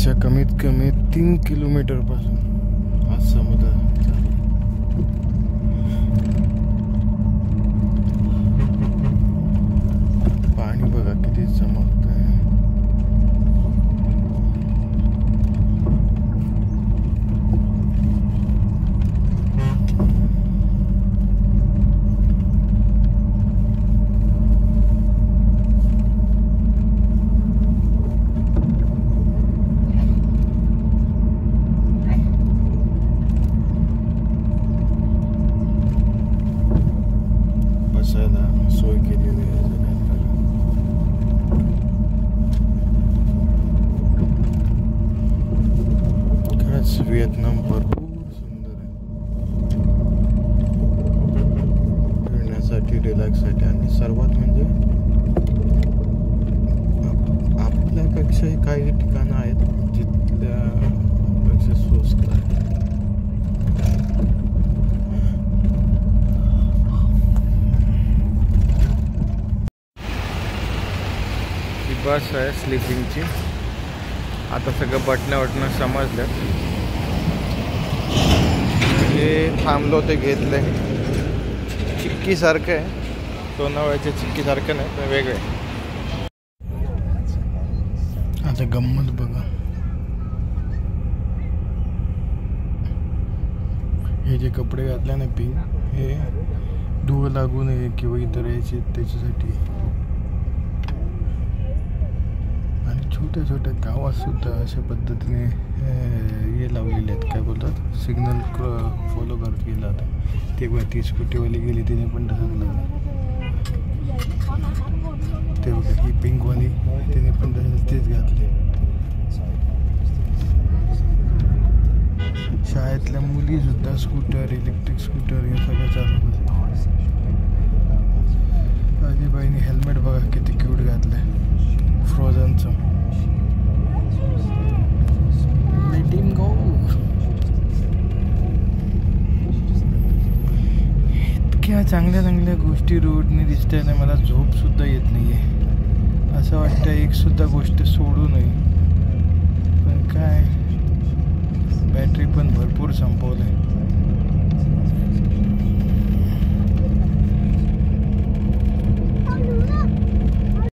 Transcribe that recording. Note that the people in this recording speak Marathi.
घराच्या कमीत कमी 3 किलोमीटर पासून हा समुद्र चालू. पाणी बघा किती चमकतंय. सोय केलेली आहे खरंच व्हिएतनाम भरपूर सुंदर आहे फिरण्यासाठी, रिलॅक्ससाठी. आणि सर्वात म्हणजे आपल्यापेक्षाही काही ठिकाणं आहेत जिथल्यापेक्षा स्वस्त आहे. बस आहे स्लीपिंगची. आता सगळं बटणं समजलं. जे थांबलो ते घेतलं. चिक्कीसारखं आहे, लोणावळ्याच्या चिक्कीसारखं नाही पण वेगळं आहे. आता गंमत बघा. हे जे कपडे घातले ना पिंक, हे धूळ लागू नये किंवा इतर याचे त्याच्यासाठी. छोट्या छोट्या गावात सुद्धा अशा पद्धतीने हे लावलेले आहेत. काय बोलतात, सिग्नल फॉलो करत गेला होता तेव्हा ती स्कूटीवाली गेली, तिने पण तसंच लावलं. ते बघा ही पिंकवाली, तिने पण तसंच तेच घातले. शाळेतल्या मुली सुद्धा स्कूटर, इलेक्ट्रिक स्कूटर हे सगळं चालू होतं. आजीबाईने हेल्मेट बघा किती क्यूट घातलंय, फ्रोझनचं. लेटिंग गो. इतक्या चांगल्या चांगल्या गोष्टी रोडने दिसत ना, मला झोप सुद्धा येत नाहीये. असं वाटतं एक सुद्धा गोष्ट सोडू नये, पण काय बॅटरी पण भरपूर संपवलंय.